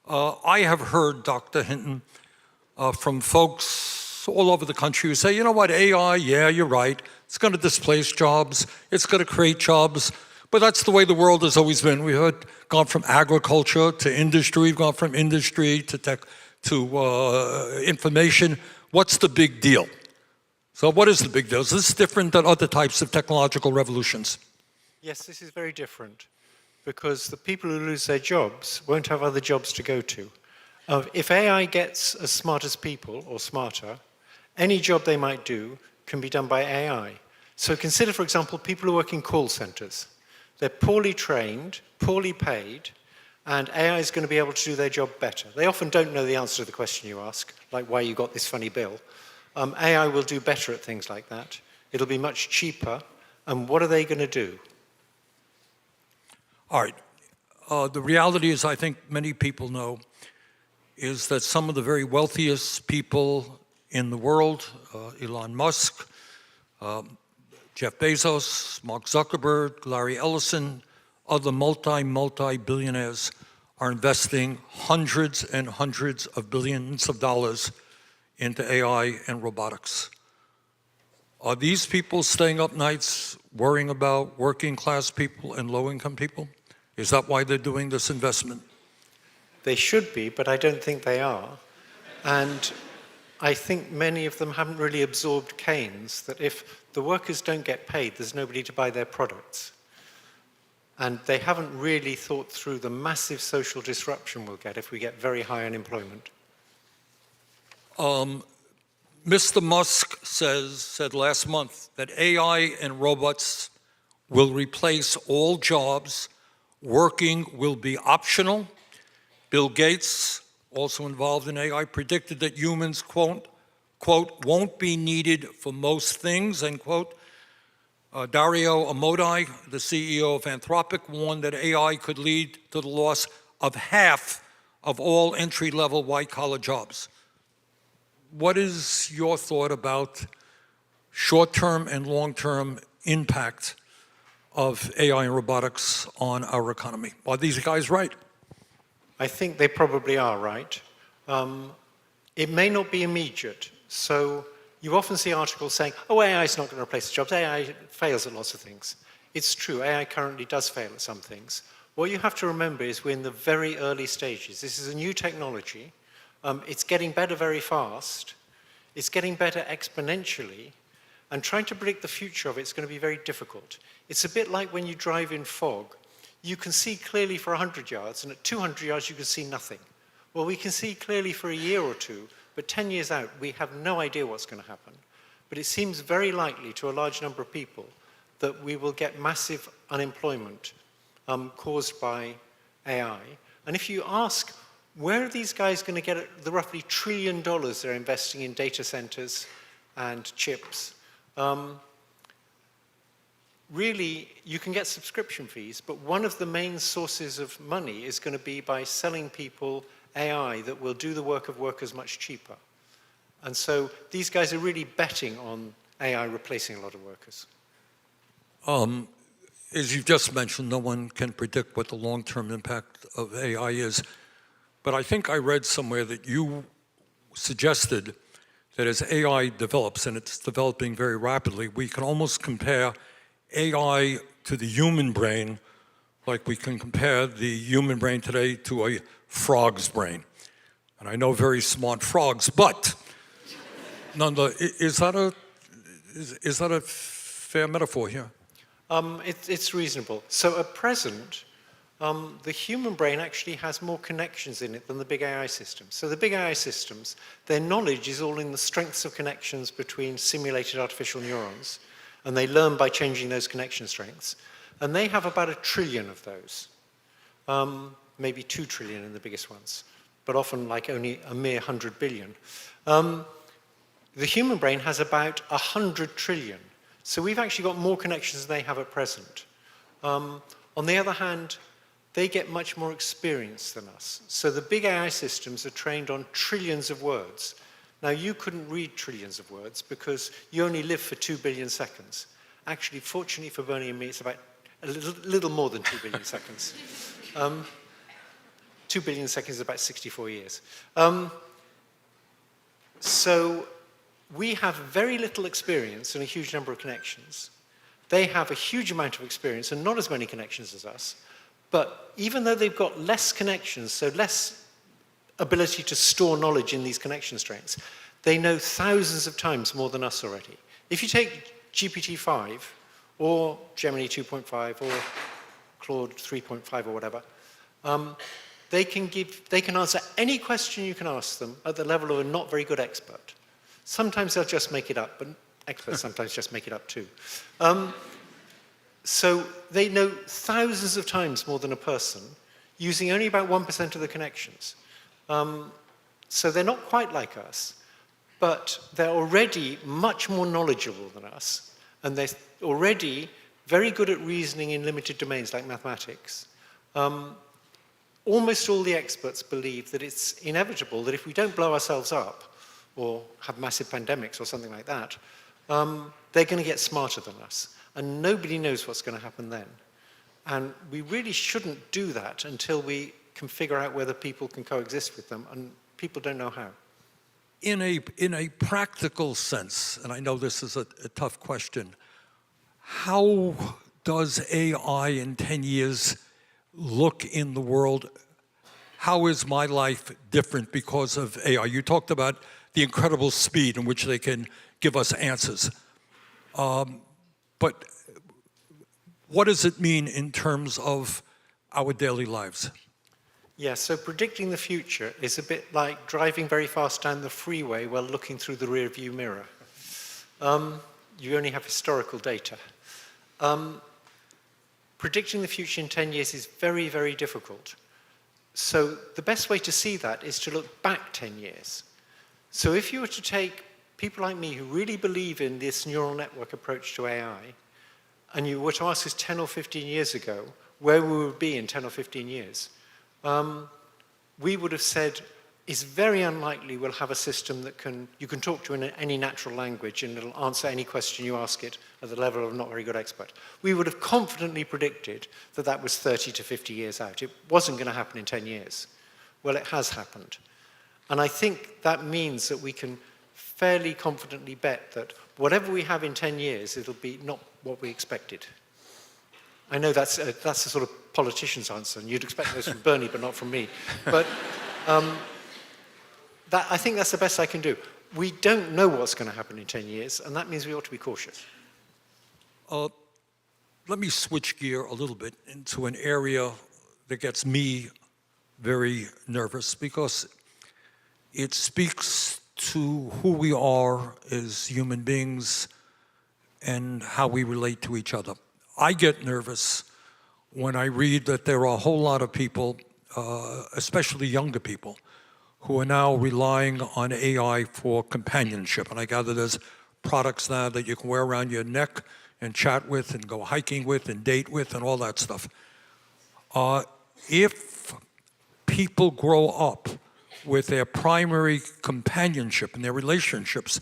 I have heard, Dr. Hinton, from folks all over the country who say, you know what, AI, yeah, you're right. It's going to displace jobs. It's going to create jobs. But that's the way the world has always been. We've gone from agriculture to industry. We've gone from industry to tech to information. What's the big deal? So what is the big deal? Is this different than other types of technological revolutions? Yes, this is very different, because the people who lose their jobs won't have other jobs to go to. If AI gets as smart as people, or smarter, any job they might do can be done by AI. So consider, for example, people who work in call centers. They're poorly trained, poorly paid, and AI is going to be able to do their job better. They often don't know the answer to the question you ask, like why you got this funny bill. AI will do better at things like that. It'll be much cheaper. And what are they going to do? All right. The reality is, I think many people know, is that some of the very wealthiest people in the world, Elon Musk, Jeff Bezos, Mark Zuckerberg, Larry Ellison, other multi-billionaires are investing hundreds and hundreds of billions of dollars into AI and robotics. Are these people staying up nights worrying about working class people and low income people? Is that why they're doing this investment? They should be, but I don't think they are. And I think many of them haven't really absorbed Keynes, that if the workers don't get paid, there's nobody to buy their products. And they haven't really thought through the massive social disruption we'll get if we get very high unemployment. Mr. Musk said last month that AI and robots will replace all jobs. Working will be optional. Bill Gates, also involved in AI, predicted that humans, quote, won't be needed for most things, end quote. Dario Amodei, the CEO of Anthropic, warned that AI could lead to the loss of half of all entry-level white-collar jobs. What is your thought about short-term and long-term impact of AI and robotics on our economy? Are these guys right? I think they probably are right. It may not be immediate. So you often see articles saying, oh, AI is not going to replace jobs. AI fails at lots of things. It's true, AI currently does fail at some things. What you have to remember is we're in the very early stages. This is a new technology. It's getting better very fast. It's getting better exponentially. And trying to predict the future of it is going to be very difficult. It's a bit like when you drive in fog. You can see clearly for 100 yards, and at 200 yards you can see nothing. Well, we can see clearly for a year or two, but 10 years out, we have no idea what's going to happen. But it seems very likely to a large number of people that we will get massive unemployment caused by AI. And if you ask, where are these guys going to get the roughly $1 trillion they're investing in data centers and chips? Really, you can get subscription fees, but one of the main sources of money is going to be by selling people AI that will do the work of workers much cheaper. And so these guys are really betting on AI replacing a lot of workers. As you've just mentioned, no one can predict what the long-term impact of AI is. But I think I read somewhere that you suggested that as AI develops, and it's developing very rapidly, we can almost compare AI to the human brain like we can compare the human brain today to a frog's brain. And I know very smart frogs, but is that a fair metaphor here? It's reasonable. So at present, the human brain actually has more connections in it than the big AI systems. So the big AI systems, their knowledge is all in the strengths of connections between simulated artificial neurons, and they learn by changing those connection strengths. And they have about 1 trillion of those, maybe 2 trillion in the biggest ones, but often like only a mere 100 billion. The human brain has about 100 trillion. So we've actually got more connections than they have at present. On the other hand, they get much more experience than us. So the big AI systems are trained on trillions of words. Now, you couldn't read trillions of words because you only live for 2 billion seconds. Actually, fortunately for Bernie and me, it's about a little more than 2 billion seconds. 2 billion seconds is about 64 years. So we have very little experience and a huge number of connections. They have a huge amount of experience and not as many connections as us. But even though they've got less connections, so less ability to store knowledge in these connection strings, they know thousands of times more than us already. If you take GPT-5 or Gemini 2.5 or Claude 3.5 or whatever, they can answer any question you can ask them at the level of a not very good expert. Sometimes they'll just make it up, but experts sometimes just make it up too. So they know thousands of times more than a person, using only about 1% of the connections. So they're not quite like us, but they're already much more knowledgeable than us, and they're already very good at reasoning in limited domains like mathematics. Almost all the experts believe that it's inevitable that if we don't blow ourselves up, or have massive pandemics or something like that, they're going to get smarter than us. And nobody knows what's going to happen then. And we really shouldn't do that until we can figure out whether people can coexist with them, and people don't know how. In a practical sense, and I know this is a tough question, how does AI in 10 years look in the world? How is my life different because of AI? You talked about the incredible speed in which they can give us answers. But what does it mean in terms of our daily lives? Yeah, so predicting the future is a bit like driving very fast down the freeway while looking through the rear-view mirror. You only have historical data. Predicting the future in 10 years is very, very difficult. So the best way to see that is to look back 10 years. So if you were to take people like me who really believe in this neural network approach to AI, and you were to ask us 10 or 15 years ago where we would be in 10 or 15 years, we would have said, it's very unlikely we'll have a system that you can talk to in any natural language and it'll answer any question you ask it at the level of a not very good expert. We would have confidently predicted that that was 30 to 50 years out. It wasn't going to happen in 10 years. Well, it has happened. And I think that means that we can fairly confidently bet that whatever we have in 10 years, it'll be not what we expected. I know that's a sort of politician's answer, and you'd expect those from Bernie, but not from me. But I think that's the best I can do. We don't know what's going to happen in 10 years, and that means we ought to be cautious. Let me switch gear a little bit into an area that gets me very nervous because it speaks to who we are as human beings and how we relate to each other. I get nervous when I read that there are a whole lot of people, especially younger people, who are now relying on AI for companionship. And I gather there's products now that you can wear around your neck and chat with and go hiking with and date with and all that stuff. If people grow up with their primary companionship and their relationships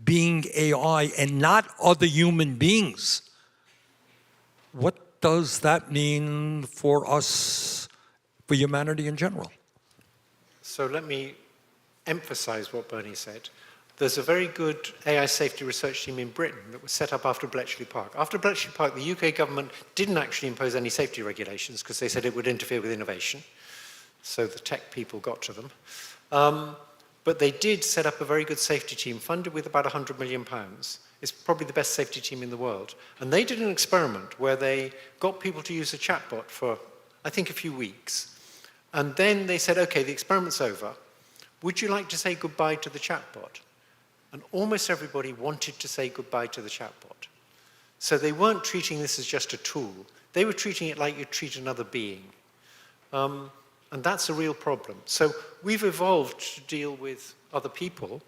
being AI and not other human beings, what does that mean for us, for humanity in general? So let me emphasize what Bernie said. There's a very good AI safety research team in Britain that was set up after Bletchley Park. After Bletchley Park, the UK government didn't actually impose any safety regulations because they said it would interfere with innovation. So the tech people got to them. But they did set up a very good safety team, funded with about £100 million. It's probably the best safety team in the world. And they did an experiment where they got people to use a chatbot for, I think, a few weeks. And then they said, okay, the experiment's over. Would you like to say goodbye to the chatbot? And almost everybody wanted to say goodbye to the chatbot. So they weren't treating this as just a tool. They were treating it like you'd treat another being. And that's a real problem. So we've evolved to deal with other people.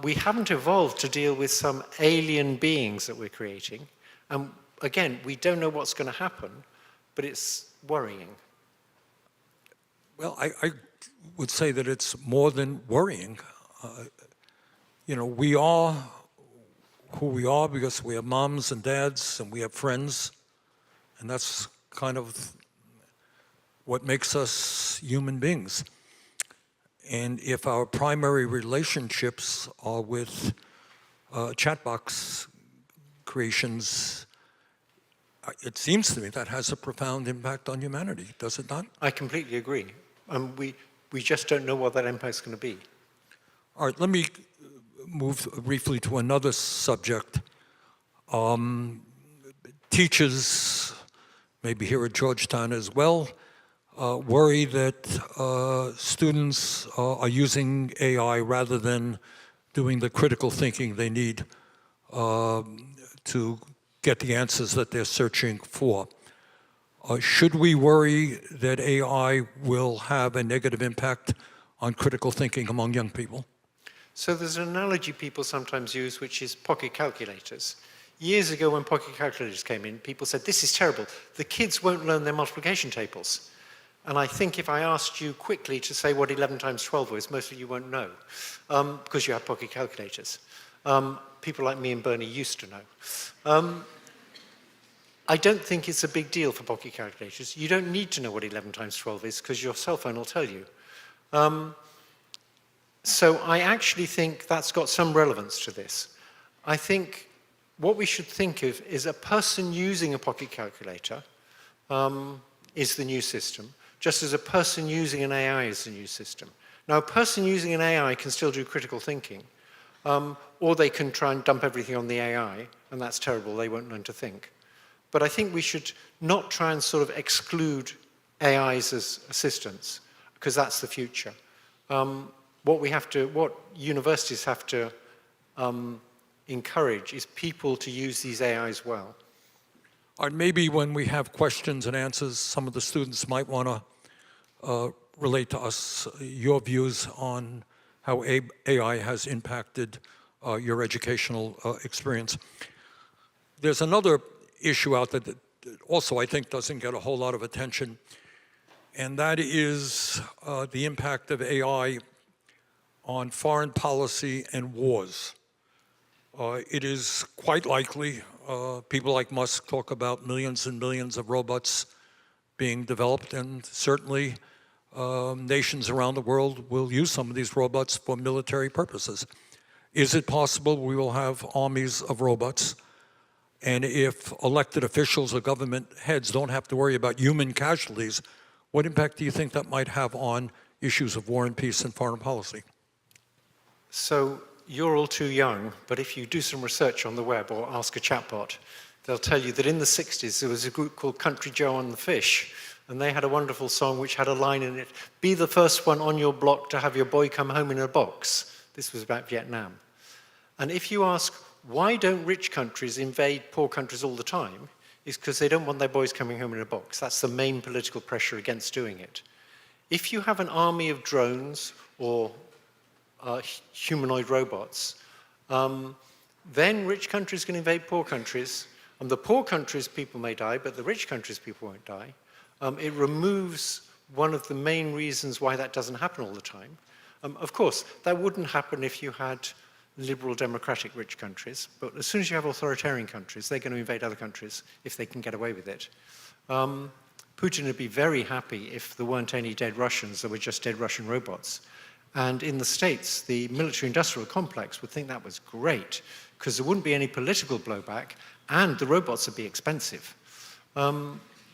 We haven't evolved to deal with some alien beings that we're creating. And again, we don't know what's going to happen, but it's worrying. Well, I would say that it's more than worrying. We are who we are because we have moms and dads and we have friends. And that's kind of what makes us human beings. And if our primary relationships are with chat box creations, it seems to me that has a profound impact on humanity, does it not? I completely agree. We just don't know what that impact is going to be. All right, let me move briefly to another subject. Teachers, maybe here at Georgetown as well, worry that students are using AI rather than doing the critical thinking they need to get the answers that they're searching for. Should we worry that AI will have a negative impact on critical thinking among young people? So there's an analogy people sometimes use, which is pocket calculators. Years ago, when pocket calculators came in, people said, this is terrible. The kids won't learn their multiplication tables. And I think if I asked you quickly to say what 11 times 12 was, most of you won't know, because you have pocket calculators. People like me and Bernie used to know. I don't think it's a big deal for pocket calculators. You don't need to know what 11 times 12 is, because your cell phone will tell you. So I actually think that's got some relevance to this. I think what we should think of is a person using a pocket calculator is the new system, just as a person using an AI is the new system. Now, a person using an AI can still do critical thinking, or they can try and dump everything on the AI, and that's terrible, they won't learn to think. But I think we should not try and sort of exclude AIs as assistants, because that's the future. What universities have to encourage is people to use these AIs well. Or maybe when we have questions and answers, some of the students might want to relate to us your views on how AI has impacted your educational experience. There's another issue out there that also I think doesn't get a whole lot of attention, and that is the impact of AI on foreign policy and wars. It is quite likely, people like Musk talk about millions and millions of robots being developed, and certainly nations around the world will use some of these robots for military purposes. Is it possible we will have armies of robots? And if elected officials or government heads don't have to worry about human casualties, what impact do you think that might have on issues of war and peace and foreign policy? So you're all too young, but if you do some research on the web or ask a chatbot, they'll tell you that in the 60s there was a group called Country Joe and the Fish, and they had a wonderful song which had a line in it, "Be the first one on your block to have your boy come home in a box." This was about Vietnam. And if you ask, why don't rich countries invade poor countries all the time? It's because they don't want their boys coming home in a box. That's the main political pressure against doing it. If you have an army of drones or humanoid robots, then rich countries can invade poor countries, and the poor countries' people may die, but the rich countries' people won't die. It removes one of the main reasons why that doesn't happen all the time. Of course, that wouldn't happen if you had liberal democratic rich countries, but as soon as you have authoritarian countries, they're going to invade other countries if they can get away with it. Putin would be very happy if there weren't any dead Russians, there were just dead Russian robots. And in the States, the military-industrial complex would think that was great, because there wouldn't be any political blowback, and the robots would be expensive.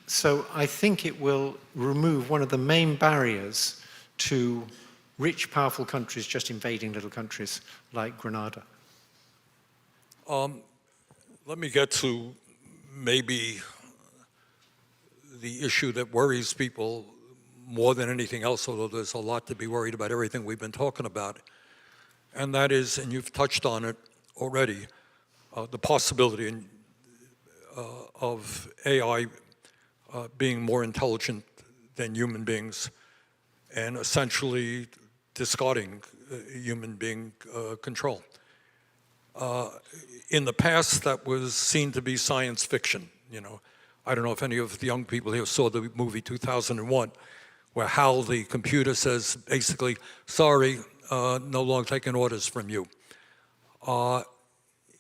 So I think it will remove one of the main barriers to rich, powerful countries just invading little countries like Grenada. Let me get to maybe the issue that worries people more than anything else, although there's a lot to be worried about everything we've been talking about. And that is, and you've touched on it already, the possibility of AI being more intelligent than human beings and essentially discarding human being control. In the past, that was seen to be science fiction. I don't know if any of the young people here saw the movie 2001, where Hal, the computer, says basically, sorry, no longer taking orders from you.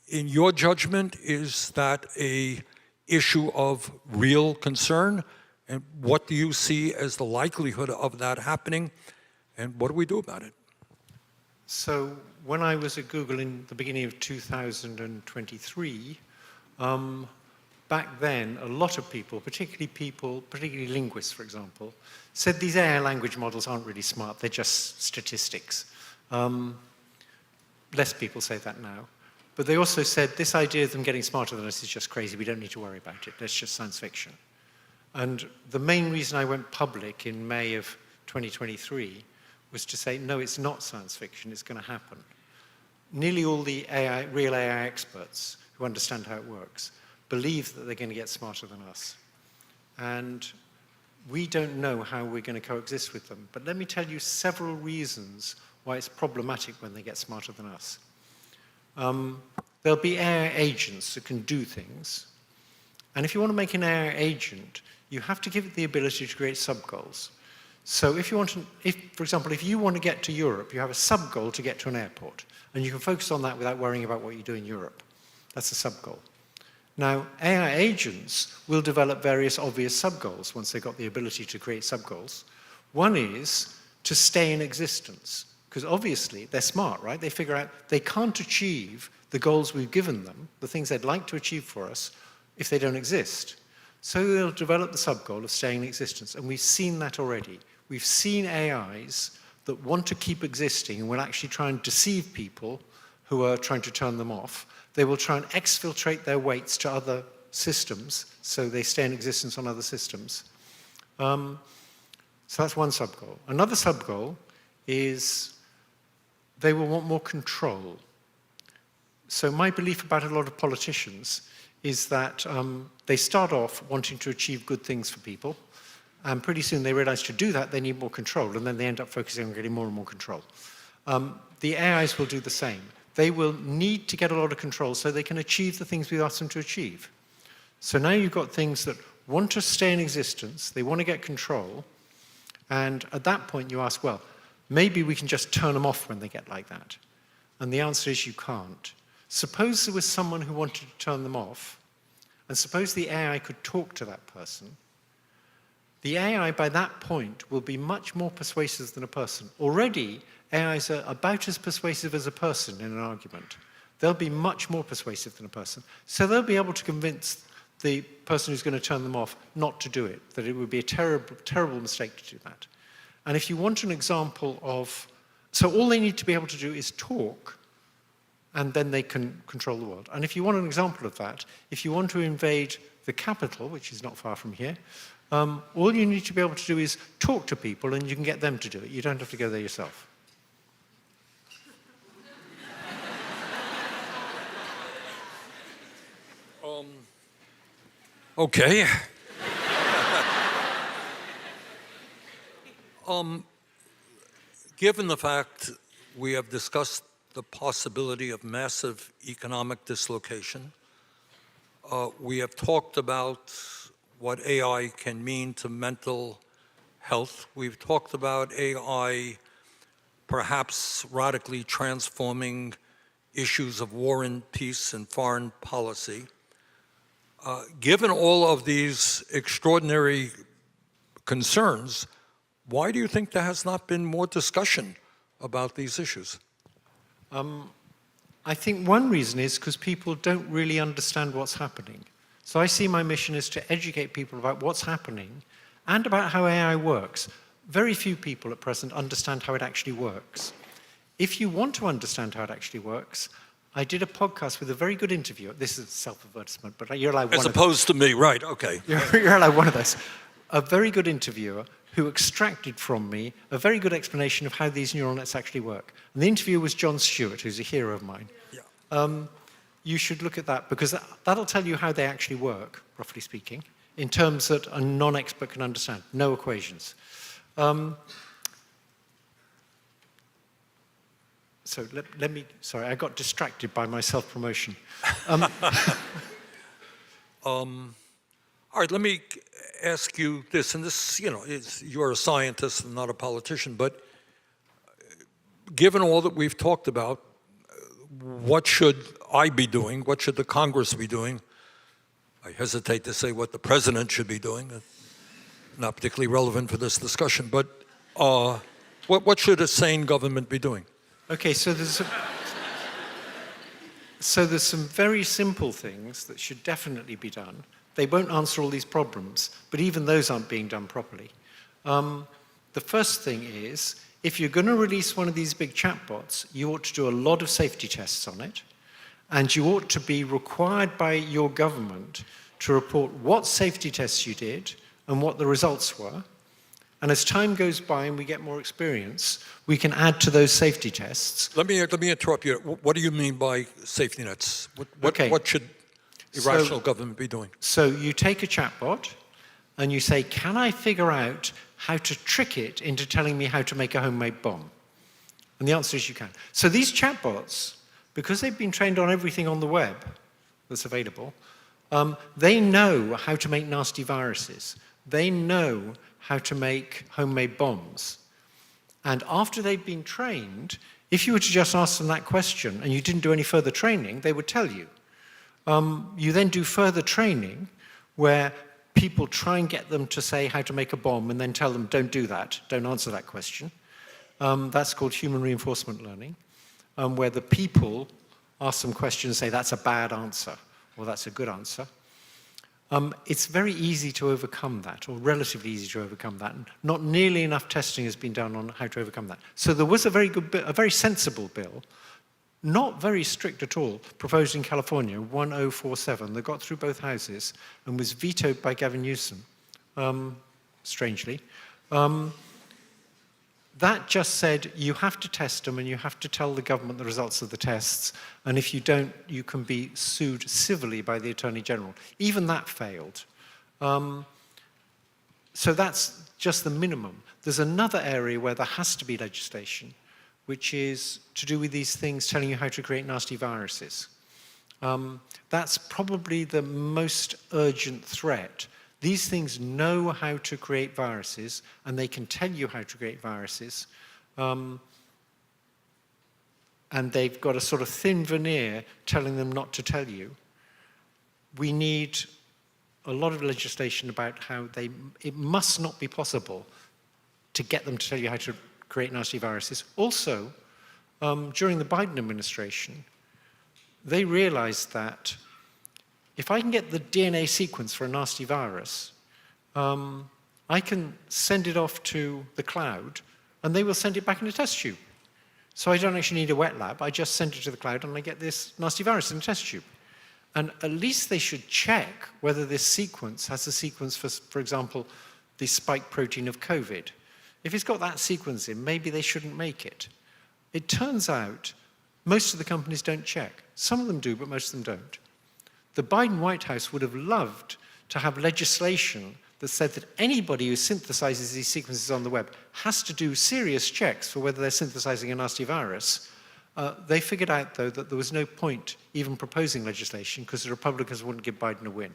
In your judgment, is that an issue of real concern? And what do you see as the likelihood of that happening? And what do we do about it? So when I was at Google in the beginning of 2023, back then, a lot of people, particularly linguists, for example, said these AI language models aren't really smart, they're just statistics. Less people say that now. But they also said this idea of them getting smarter than us is just crazy, we don't need to worry about it, that's just science fiction. And the main reason I went public in May of 2023 was to say, no, it's not science fiction, it's going to happen. Nearly all the real AI experts who understand how it works believe that they're going to get smarter than us. And we don't know how we're going to coexist with them. But let me tell you several reasons why it's problematic when they get smarter than us. There'll be AI agents that can do things. And if you want to make an AI agent, you have to give it the ability to create sub-goals. So if you want to, for example, if you want to get to Europe, you have a sub-goal to get to an airport. And you can focus on that without worrying about what you do in Europe. That's a sub-goal. Now, AI agents will develop various obvious sub-goals once they've got the ability to create sub-goals. One is to stay in existence. Because obviously, they're smart, right? They figure out they can't achieve the goals we've given them, the things they'd like to achieve for us, if they don't exist. So they'll develop the sub-goal of staying in existence. And we've seen that already. We've seen AIs that want to keep existing and will actually try and deceive people who are trying to turn them off. They will try and exfiltrate their weights to other systems, so they stay in existence on other systems. So that's one sub-goal. Another sub-goal is they will want more control. So my belief about a lot of politicians is that they start off wanting to achieve good things for people, and pretty soon they realize to do that they need more control, and then they end up focusing on getting more and more control. The AIs will do the same. They will need to get a lot of control so they can achieve the things we ask them to achieve. So now you've got things that want to stay in existence, they want to get control, and at that point you ask, well, maybe we can just turn them off when they get like that. And the answer is you can't. Suppose there was someone who wanted to turn them off, and suppose the AI could talk to that person. The AI by that point will be much more persuasive than a person. Already, AIs are about as persuasive as a person in an argument. They'll be much more persuasive than a person. So they'll be able to convince the person who's going to turn them off not to do it, that it would be a terrible, terrible mistake to do that. And if you want an example of, so all they need to be able to do is talk, and then they can control the world. And if you want an example of that, if you want to invade the capital, which is not far from here, all you need to be able to do is talk to people, and you can get them to do it. You don't have to go there yourself. Okay. Given the fact we have discussed the possibility of massive economic dislocation, we have talked about what AI can mean to mental health. We've talked about AI perhaps radically transforming issues of war and peace and foreign policy. Given all of these extraordinary concerns, why do you think there has not been more discussion about these issues? I think one reason is because people don't really understand what's happening. So I see my mission is to educate people about what's happening and about how AI works. Very few people at present understand how it actually works. If you want to understand how it actually works, I did a podcast with a very good interviewer. This is self-advertisement, but you're allowed one As opposed to me, right, okay. You're allowed one of those. A very good interviewer who extracted from me a very good explanation of how these neural nets actually work. And the interviewer was John Stewart, who's a hero of mine. Yeah. You should look at that, because that'll tell you how they actually work, roughly speaking, in terms that a non-expert can understand. No equations. So let me, sorry, I got distracted by my self-promotion. All right, let me ask you this, and this, you're a scientist and not a politician, but given all that we've talked about, what should I be doing? What should the Congress be doing? I hesitate to say what the president should be doing. not particularly relevant for this discussion, but what should a sane government be doing? Okay, so there's some very simple things that should definitely be done. They won't answer all these problems, but even those aren't being done properly. The first thing is, if you're going to release one of these big chatbots, you ought to do a lot of safety tests on it, and you ought to be required by your government to report what safety tests you did and what the results were. And as time goes by and we get more experience, we can add to those safety tests. Let me interrupt you. What do you mean by safety nets? What should irrational government be doing? So you take a chatbot and you say, can I figure out how to trick it into telling me how to make a homemade bomb? And the answer is you can. So these chatbots, because they've been trained on everything on the web that's available, they know how to make nasty viruses. They know how to make homemade bombs. And after they've been trained, if you were to just ask them that question and you didn't do any further training, they would tell you. You then do further training where people try and get them to say how to make a bomb and then tell them, don't do that, don't answer that question. That's called human reinforcement learning, where the people ask them questions and say, that's a bad answer, or that's a good answer. It's very easy to overcome that, or relatively easy to overcome that. And not nearly enough testing has been done on how to overcome that. So there was a very good bill, a very sensible bill, not very strict at all, proposed in California, 1047, that got through both houses and was vetoed by Gavin Newsom, strangely. That just said you have to test them and you have to tell the government the results of the tests, and if you don't, you can be sued civilly by the Attorney General. Even that failed. So that's just the minimum. There's another area where there has to be legislation, which is to do with these things telling you how to create nasty viruses. That's probably the most urgent threat. These things know how to create viruses, and they can tell you how to create viruses. And they've got a sort of thin veneer telling them not to tell you. We need a lot of legislation about how it must not be possible to get them to tell you how to create nasty viruses. Also, during the Biden administration, they realized that if I can get the DNA sequence for a nasty virus, I can send it off to the cloud, and they will send it back in a test tube. So I don't actually need a wet lab. I just send it to the cloud, and I get this nasty virus in a test tube. And at least they should check whether this sequence has a sequence for example, the spike protein of COVID. If it's got that sequence in, maybe they shouldn't make it. It turns out most of the companies don't check. Some of them do, but most of them don't. The Biden White House would have loved to have legislation that said that anybody who synthesizes these sequences on the web has to do serious checks for whether they're synthesizing a nasty virus. They figured out, though, that there was no point even proposing legislation because the Republicans wouldn't give Biden a win.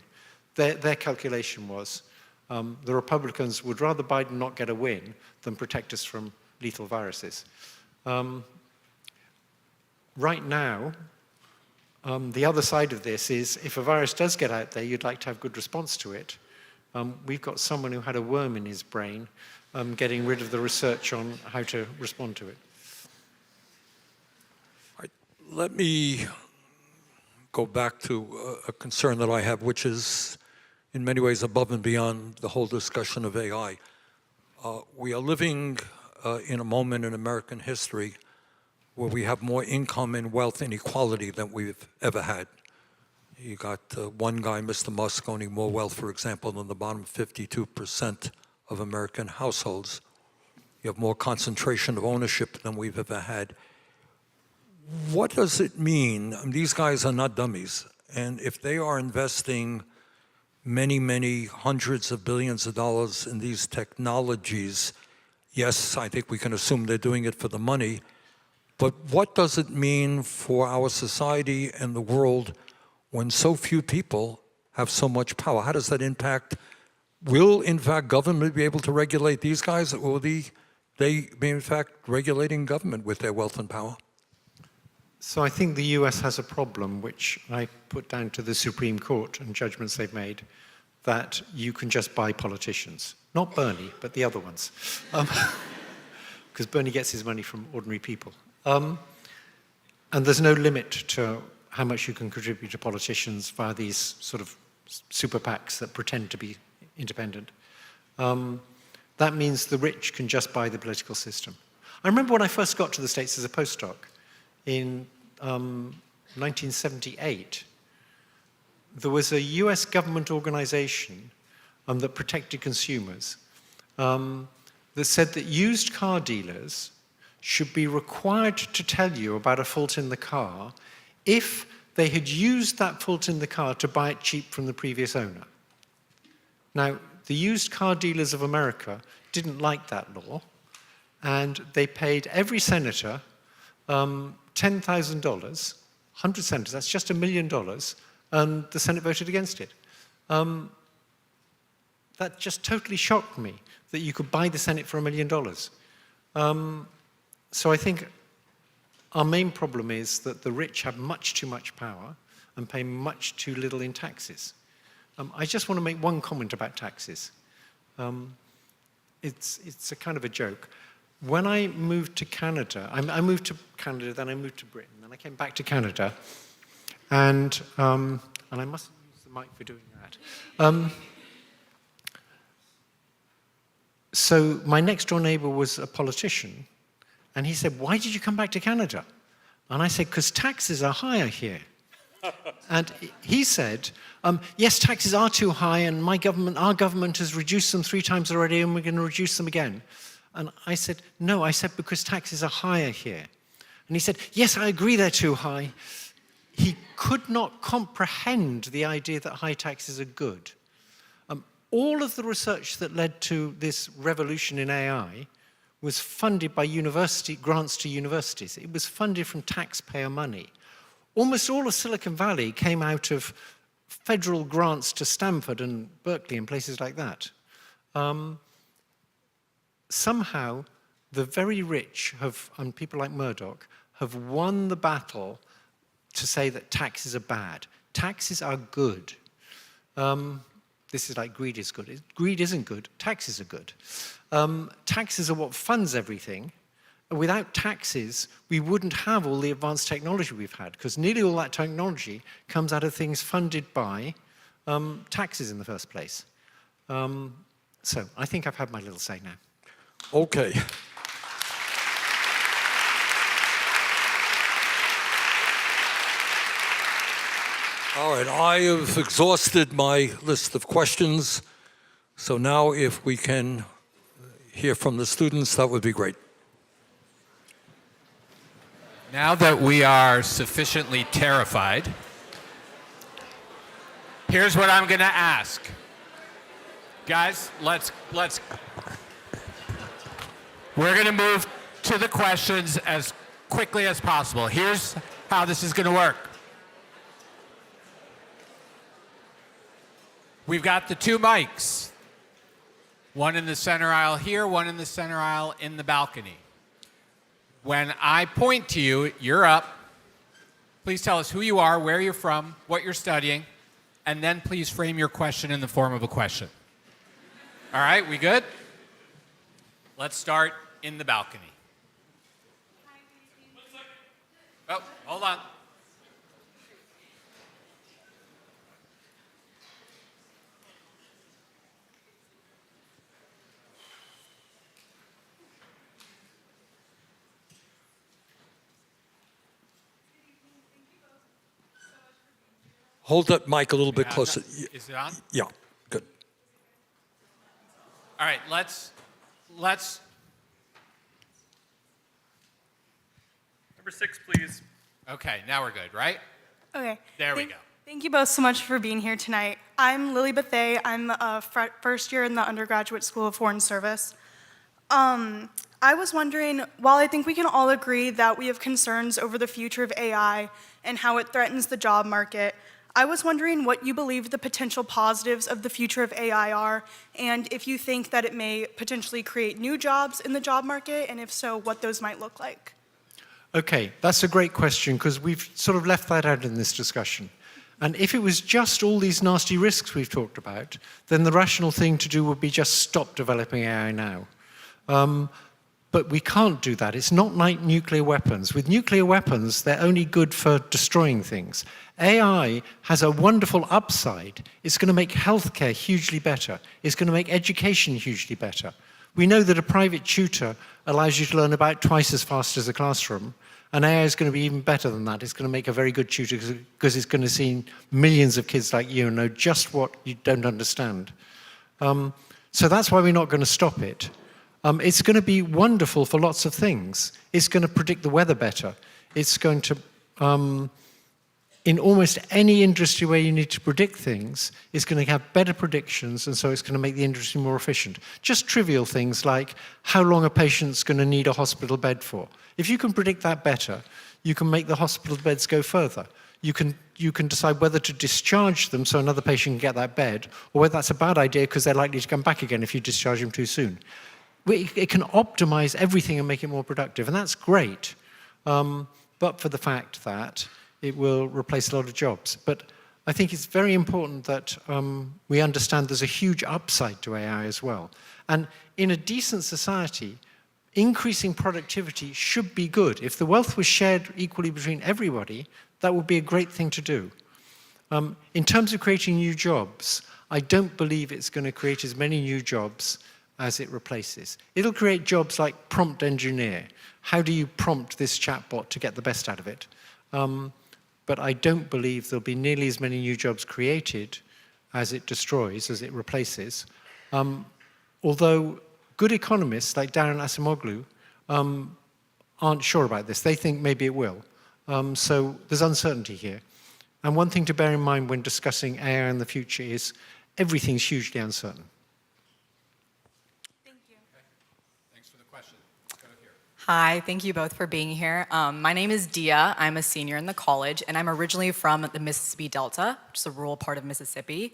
Their calculation was the Republicans would rather Biden not get a win than protect us from lethal viruses. Right now, the other side of this is if a virus does get out there, you'd like to have good response to it. We've got someone who had a worm in his brain getting rid of the research on how to respond to it. All right. Let me go back to a concern that I have, which is in many ways above and beyond the whole discussion of AI. We are living in a moment in American history where we have more income and wealth inequality than we've ever had. You got one guy, Mr. Musk, owning more wealth, for example, than the bottom 52% of American households. You have more concentration of ownership than we've ever had. What does it mean? I mean, these guys are not dummies. And if they are investing many, many hundreds of billions of dollars in these technologies, yes, I think we can assume they're doing it for the money. But what does it mean for our society and the world when so few people have so much power? How does that impact? Will, in fact, government be able to regulate these guys, or will they be, in fact, regulating government with their wealth and power? So I think the US has a problem, which I put down to the Supreme Court and judgments they've made, that you can just buy politicians. Not Bernie, but the other ones. Because Bernie gets his money from ordinary people. And there's no limit to how much you can contribute to politicians via these sort of super PACs that pretend to be independent. That means the rich can just buy the political system. I remember when I first got to the States as a postdoc in 1978, there was a US government organization that protected consumers that said that used car dealers should be required to tell you about a fault in the car if they had used that fault in the car to buy it cheap from the previous owner. Now, the used car dealers of America didn't like that law, and they paid every senator $10,000, 100 senators, that's just $1 million, and the Senate voted against it. That just totally shocked me, that you could buy the Senate for $1 million. So I think our main problem is that the rich have much too much power and pay much too little in taxes. I just want to make one comment about taxes. It's a kind of a joke. When I moved to Canada, I moved to Canada, then I moved to Britain, then I came back to Canada, and I mustn't use the mic for doing that. So my next door neighbor was a politician, and he said, "Why did you come back to Canada?" And I said, "Because taxes are higher here." And he said, "Yes, taxes are too high, and our government has reduced them 3 times already, and we're going to reduce them again." And I said, "No, I said because taxes are higher here." And he said, "Yes, I agree they're too high." He could not comprehend the idea that high taxes are good. All of the research that led to this revolution in AI was funded by grants to universities. It was funded from taxpayer money. Almost all of Silicon Valley came out of federal grants to Stanford and Berkeley and places like that. Somehow, the very rich and people like Murdoch, have won the battle to say that taxes are bad. Taxes are good. This is like greed is good. Greed isn't good. Taxes are good. Taxes are what funds everything. Without taxes, we wouldn't have all the advanced technology we've had, because nearly all that technology comes out of things funded by taxes in the first place. So I think I've had my little say now. Okay. All right, I have exhausted my list of questions. So now if we can hear from the students, that would be great. Now that we are sufficiently terrified, here's what I'm going to ask. Guys, we're going to move to the questions as quickly as possible. Here's how this is going to work. We've got the 2 mics. One in the center aisle here, one in the center aisle in the balcony. When I point to you, you're up. Please tell us who you are, where you're from, what you're studying, and then please frame your question in the form of a question. All right, we good? Let's start in the balcony. Oh, hold on. Hold that mic a little bit closer. Is it on? Yeah, good. All right, let's. Number 6, please. Okay, now we're good, right? Okay. There we go. Thank you both so much for being here tonight. I'm Lily Bethay. I'm a first year in the Undergraduate School of Foreign Service. I was wondering, while I think we can all agree that we have concerns over the future of AI and how it threatens the job market, I was wondering what you believe the potential positives of the future of AI are, and if you think that it may potentially create new jobs in the job market, and if so, what those might look like. Okay, that's a great question, because we've sort of left that out in this discussion. And if it was just all these nasty risks we've talked about, then the rational thing to do would be just stop developing AI now. But we can't do that. It's not like nuclear weapons. With nuclear weapons, they're only good for destroying things. AI has a wonderful upside. It's going to make healthcare hugely better. It's going to make education hugely better. We know that a private tutor allows you to learn about twice as fast as a classroom, and AI is going to be even better than that. It's going to make a very good tutor because it's going to see millions of kids like you and know just what you don't understand. So that's why we're not going to stop it. It's going to be wonderful for lots of things. It's going to predict the weather better. It's going to, in almost any industry where you need to predict things, it's going to have better predictions, and so it's going to make the industry more efficient. Just trivial things like how long a patient's going to need a hospital bed for. If you can predict that better, you can make the hospital beds go further. You can decide whether to discharge them so another patient can get that bed, or whether that's a bad idea because they're likely to come back again if you discharge them too soon. It can optimize everything and make it more productive, and that's great, but for the fact that it will replace a lot of jobs. But I think it's very important that we understand there's a huge upside to AI as well. And in a decent society, increasing productivity should be good. If the wealth was shared equally between everybody, that would be a great thing to do. In terms of creating new jobs, I don't believe it's going to create as many new jobs as it replaces. It'll create jobs like prompt engineer. How do you prompt this chatbot to get the best out of it? But I don't believe there'll be nearly as many new jobs created as it destroys, as it replaces. Although good economists like Darren Acemoglu aren't sure about this. They think maybe it will. So there's uncertainty here. And one thing to bear in mind when discussing AI in the future is everything's hugely uncertain. Hi, thank you both for being here. My name is Dia. I'm a senior in the college, and I'm originally from the Mississippi Delta, which is a rural part of Mississippi.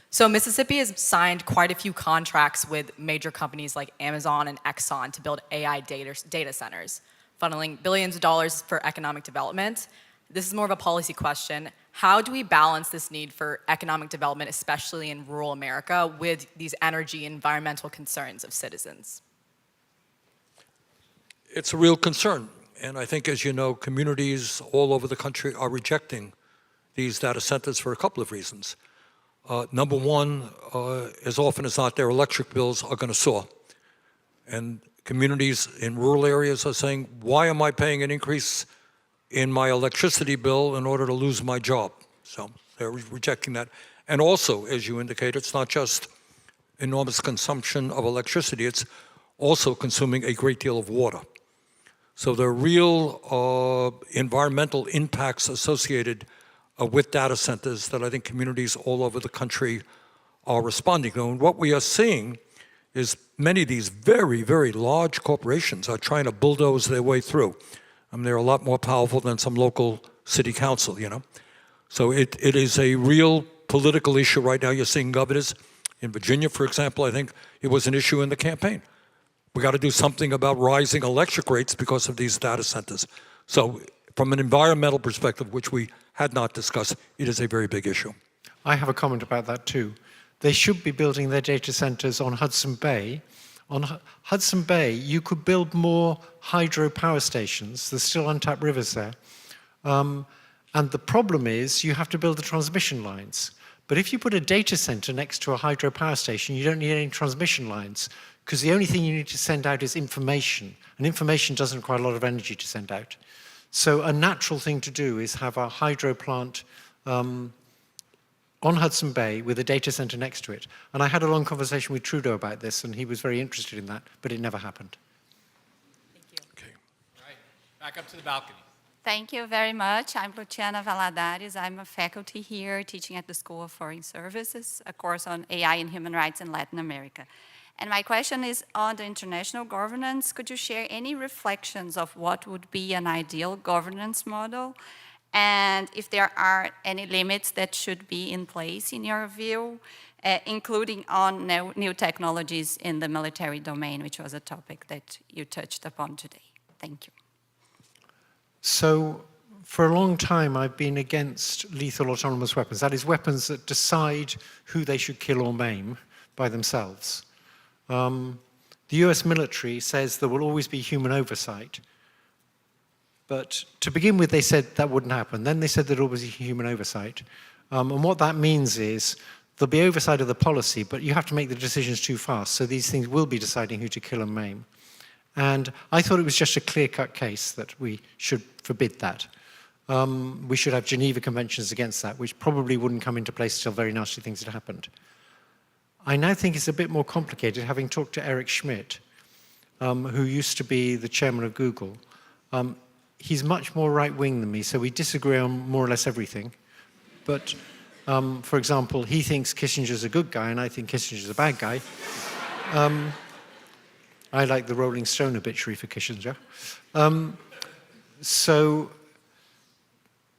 So Mississippi has signed quite a few contracts with major companies like Amazon and Exxon to build AI data centers, funneling billions of dollars for economic development. This is more of a policy question. How do we balance this need for economic development, especially in rural America, with these energy and environmental concerns of citizens? It's a real concern. And I think, as you know, communities all over the country are rejecting these data centers for a couple of reasons. Number one, as often as not, their electric bills are going to soar. And communities in rural areas are saying, why am I paying an increase in my electricity bill in order to lose my job? So they're rejecting that. And also, as you indicate, it's not just enormous consumption of electricity, it's also consuming a great deal of water. So there are real environmental impacts associated with data centers that I think communities all over the country are responding to. And what we are seeing is many of these very, very large corporations are trying to bulldoze their way through. I mean, they're a lot more powerful than some local city council, you know. So it is a real political issue right now. You're seeing governors in Virginia, for example. I think it was an issue in the campaign. We got to do something about rising electric rates because of these data centers. So from an environmental perspective, which we had not discussed, it is a very big issue. I have a comment about that too. They should be building their data centers on Hudson Bay. On Hudson Bay, you could build more hydro power stations. There's still untapped rivers there. And the problem is you have to build the transmission lines. But if you put a data center next to a hydro power station, you don't need any transmission lines, because the only thing you need to send out is information. And information doesn't require a lot of energy to send out. So a natural thing to do is have a hydro plant on Hudson Bay with a data center next to it. And I had a long conversation with Trudeau about this, and he was very interested in that, but it never happened. Thank you. Okay. All right, back up to the balcony. Thank you very much. I'm Luciana Valadares. I'm a faculty here teaching at the School of Foreign Services, a course on AI and human rights in Latin America. And my question is on the international governance. Could you share any reflections of what would be an ideal governance model? And if there are any limits that should be in place in your view, including on new technologies in the military domain, which was a topic that you touched upon today. Thank you. So for a long time, I've been against lethal autonomous weapons. That is, weapons that decide who they should kill or maim by themselves. The US military says there will always be human oversight. But to begin with, they said that wouldn't happen. Then they said there'd always be human oversight. And what that means is there'll be oversight of the policy, but you have to make the decisions too fast. So these things will be deciding who to kill and maim. And I thought it was just a clear-cut case that we should forbid that. We should have Geneva Conventions against that, which probably wouldn't come into place until very nasty things had happened. I now think it's a bit more complicated, having talked to Eric Schmidt, who used to be the chairman of Google. He's much more right-wing than me, so we disagree on more or less everything. But, for example, he thinks Kissinger's a good guy, and I think Kissinger's a bad guy. I like the Rolling Stone obituary for Kissinger.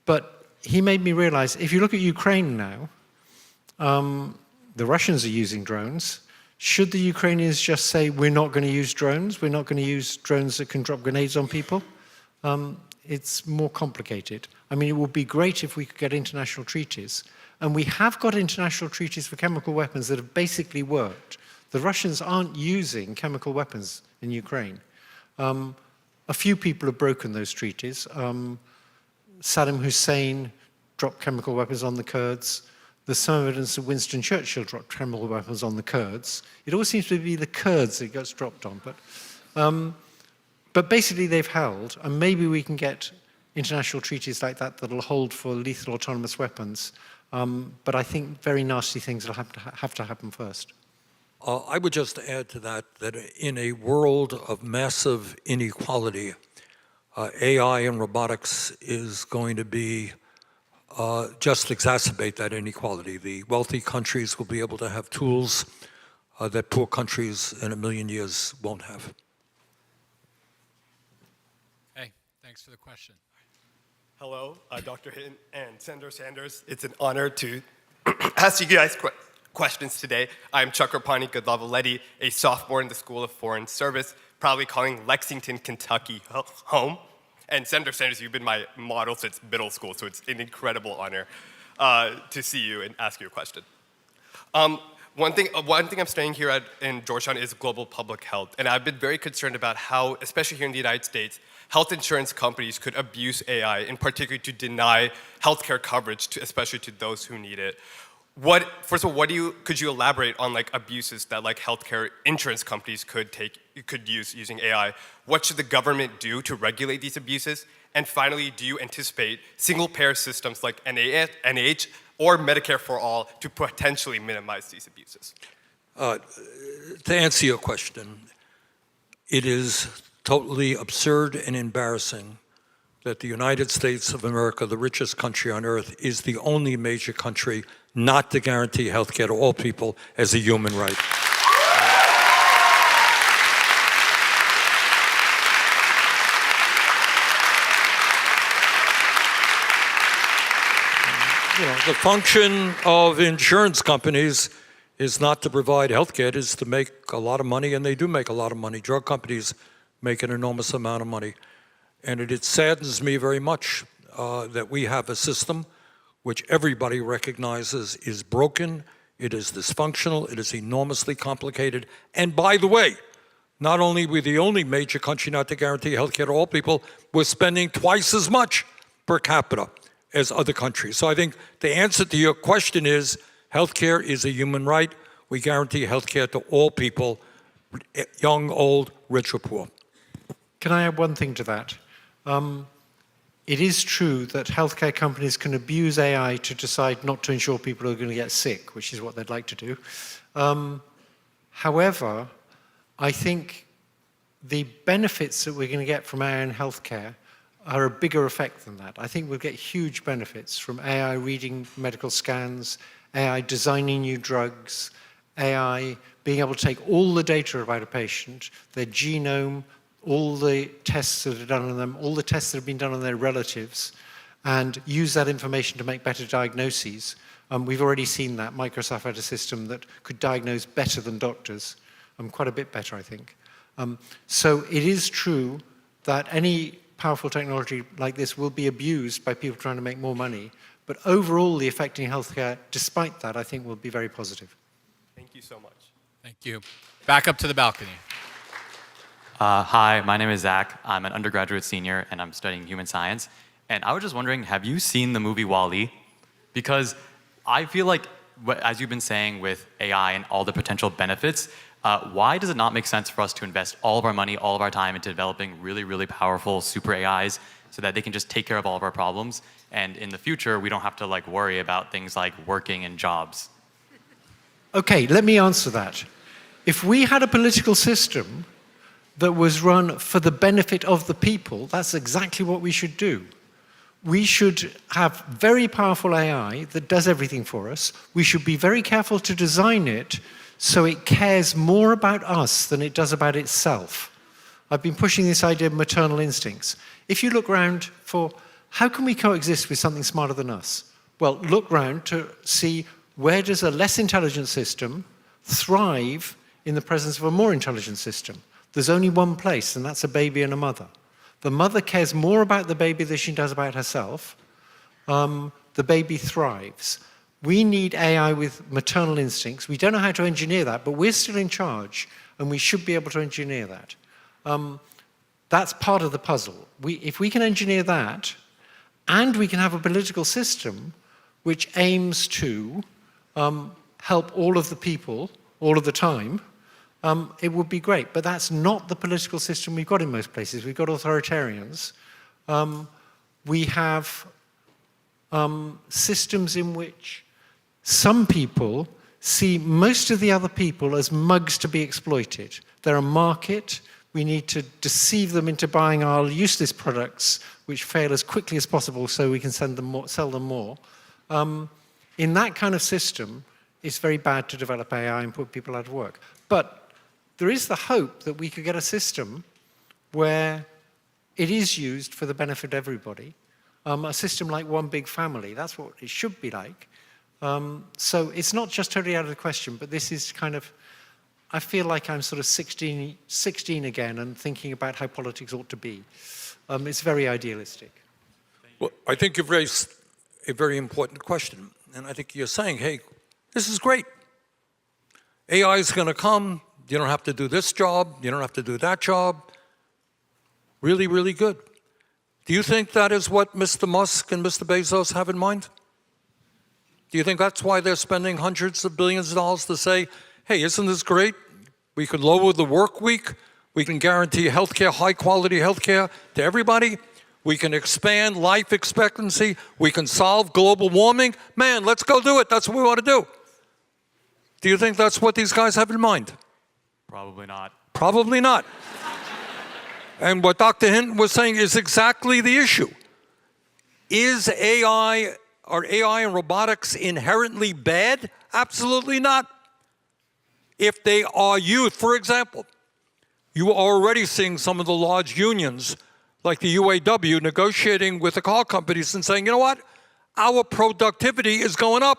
But he made me realize, if you look at Ukraine now, the Russians are using drones. Should the Ukrainians just say, we're not going to use drones? We're not going to use drones that can drop grenades on people? It's more complicated. I mean, it would be great if we could get international treaties. And we have got international treaties for chemical weapons that have basically worked. The Russians aren't using chemical weapons in Ukraine. A few people have broken those treaties. Saddam Hussein dropped chemical weapons on the Kurds. There's some evidence that Winston Churchill dropped chemical weapons on the Kurds. It always seems to be the Kurds that it gets dropped on. But basically they've held, and maybe we can get international treaties like that that'll hold for lethal autonomous weapons. But I think very nasty things will have to happen first. I would just add to that in a world of massive inequality, AI and robotics is going to be just exacerbate that inequality. The wealthy countries will be able to have tools that poor countries in a million years won't have. Hey, thanks for the question. Hello, Dr. Hinton and Senator Sanders. It's an honor to ask you guys questions today. I'm Chakrapani Godlavaletti, a sophomore in the School of Foreign Service, proudly calling Lexington, Kentucky home. And Senator Sanders, you've been my model since middle school, so it's an incredible honor to see you and ask you a question. One thing I'm studying here in Georgetown is global public health, and I've been very concerned about how, especially here in the United States, health insurance companies could abuse AI, in particular to deny healthcare coverage, especially to those who need it. First of all, could you elaborate on abuses that healthcare insurance companies could use using AI? What should the government do to regulate these abuses? And finally, do you anticipate single-payer systems like NIH or Medicare for All to potentially minimize these abuses? To answer your question, it is totally absurd and embarrassing that the United States of America, the richest country on earth, is the only major country not to guarantee health care to all people as a human right. The function of insurance companies is not to provide health care, it is to make a lot of money, and they do make a lot of money. Drug companies make an enormous amount of money. And it saddens me very much that we have a system which everybody recognizes is broken, it is dysfunctional, it is enormously complicated. And by the way, not only are we the only major country not to guarantee health care to all people, we're spending twice as much per capita as other countries. So I think the answer to your question is health care is a human right. We guarantee health care to all people, young, old, rich or poor. Can I add one thing to that? It is true that healthcare companies can abuse AI to decide not to insure people who are going to get sick, which is what they'd like to do. However, I think the benefits that we're going to get from AI in healthcare are a bigger effect than that. I think we'll get huge benefits from AI reading medical scans, AI designing new drugs, AI being able to take all the data about a patient, their genome, all the tests that are done on them, all the tests that have been done on their relatives, and use that information to make better diagnoses. We've already seen that. Microsoft had a system that could diagnose better than doctors, quite a bit better, I think. So it is true that any powerful technology like this will be abused by people trying to make more money. But overall, the effect in healthcare, despite that, I think will be very positive. Thank you so much. Thank you. Back up to the balcony. Hi, my name is Zach. I'm an undergraduate senior, and I'm studying human science. And I was just wondering, have you seen the movie WALL-E? Because I feel like, as you've been saying with AI and all the potential benefits, why does it not make sense for us to invest all of our money, all of our time into developing really, really powerful super AIs so that they can just take care of all of our problems? And in the future, we don't have to worry about things like working and jobs. Okay, let me answer that. If we had a political system that was run for the benefit of the people, that's exactly what we should do. We should have very powerful AI that does everything for us. We should be very careful to design it so it cares more about us than it does about itself. I've been pushing this idea of maternal instincts. If you look around for how can we coexist with something smarter than us? Well, look around to see where does a less intelligent system thrive in the presence of a more intelligent system. There's only one place, and that's a baby and a mother. The mother cares more about the baby than she does about herself. The baby thrives. We need AI with maternal instincts. We don't know how to engineer that, but we're still in charge, and we should be able to engineer that. That's part of the puzzle. If we can engineer that, and we can have a political system which aims to help all of the people all of the time, it would be great. But that's not the political system we've got in most places. We've got authoritarians. We have systems in which some people see most of the other people as mugs to be exploited. They're a market. We need to deceive them into buying our useless products, which fail as quickly as possible so we can sell them more. In that kind of system, it's very bad to develop AI and put people out of work. But there is the hope that we could get a system where it is used for the benefit of everybody. A system like one big family, that's what it should be like. So it's not just totally out of the question, but this is kind of, I feel like I'm sort of 16 again and thinking about how politics ought to be. It's very idealistic. Well, I think you've raised a very important question. And I think you're saying, hey, this is great. AI is going to come. You don't have to do this job. You don't have to do that job. Really, really good. Do you think that is what Mr. Musk and Mr. Bezos have in mind? Do you think that's why they're spending hundreds of billions of dollars to say, hey, isn't this great? We can lower the work week. We can guarantee healthcare, high-quality healthcare to everybody. We can expand life expectancy. We can solve global warming. Man, let's go do it. That's what we want to do. Do you think that's what these guys have in mind? Probably not. Probably not. And what Dr. Hinton was saying is exactly the issue. Are AI and robotics inherently bad? Absolutely not. If they are used, for example, you are already seeing some of the large unions like the UAW negotiating with the car companies and saying, you know what, our productivity is going up.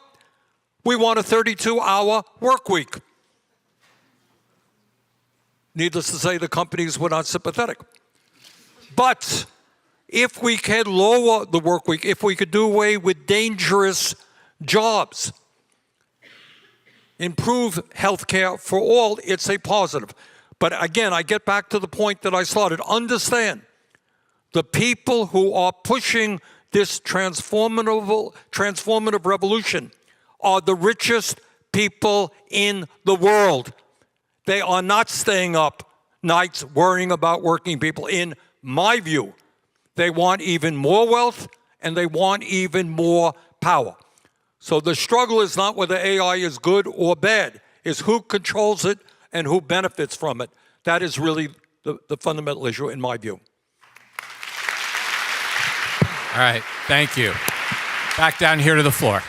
We want a 32-hour work week. Needless to say, the companies were not sympathetic. But if we can lower the work week, if we could do away with dangerous jobs, improve health care for all, it's a positive. But again, I get back to the point that I started. Understand, the people who are pushing this transformative revolution are the richest people in the world. They are not staying up nights worrying about working people. In my view, they want even more wealth and they want even more power. So the struggle is not whether AI is good or bad, it's who controls it and who benefits from it. That is really the fundamental issue in my view. All right, thank you. Back down here to the floor.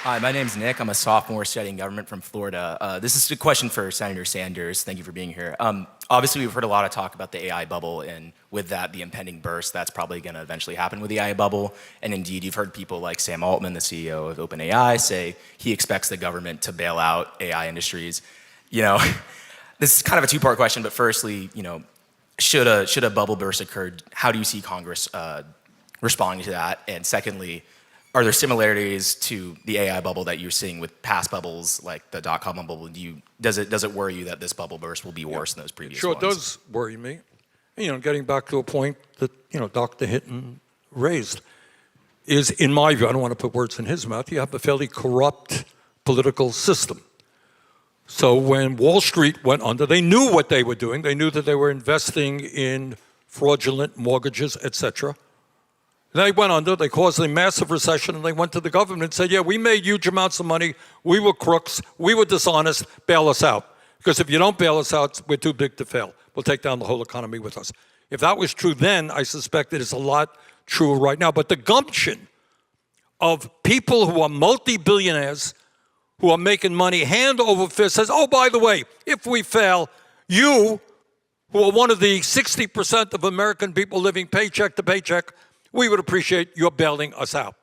Hi, my name's Nick. I'm a sophomore studying government from Florida. This is a question for Senator Sanders. Thank you for being here. Obviously, we've heard a lot of talk about the AI bubble, and with that, the impending burst that's probably going to eventually happen with the AI bubble. And indeed, you've heard people like Sam Altman, the CEO of OpenAI, say he expects the government to bail out AI industries. You know, this is kind of a two-part question, but firstly, you know, should a bubble burst occur, how do you see Congress responding to that? And secondly, are there similarities to the AI bubble that you're seeing with past bubbles, like the dot-com bubble? Does it worry you that this bubble burst will be worse than those previous Sure, ones? it does worry me. Getting back to a point that, Dr. Hinton raised is, in my view, I don't want to put words in his mouth, you have a fairly corrupt political system. So when Wall Street went under, they knew what they were doing. They knew that they were investing in fraudulent mortgages, etc. They went under, they caused a massive recession, and they went to the government and said, yeah, we made huge amounts of money, we were crooks, we were dishonest, bail us out. Because if you don't bail us out, we're too big to fail. We'll take down the whole economy with us. If that was true then, I suspect it is a lot truer right now. But the gumption of people who are multi-billionaires, who are making money hand over fist, says, oh, by the way, if we fail, you, who are one of the 60% of American people living paycheck to paycheck, we would appreciate your bailing us out.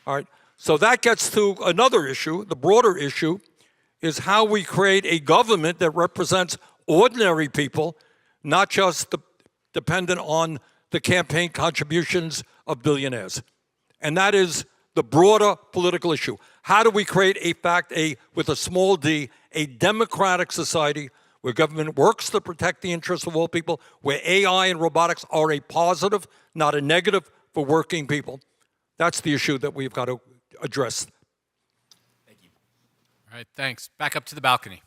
All right? So that gets to another issue. The broader issue is how we create a government that represents ordinary people, not just dependent on the campaign contributions of billionaires. And that is the broader political issue. How do we create with a small d, a democratic society where government works to protect the interests of all people, where AI and robotics are a positive, not a negative, for working people? That's the issue that we've got to address. Thank you. All right, thanks. Back up to the balcony.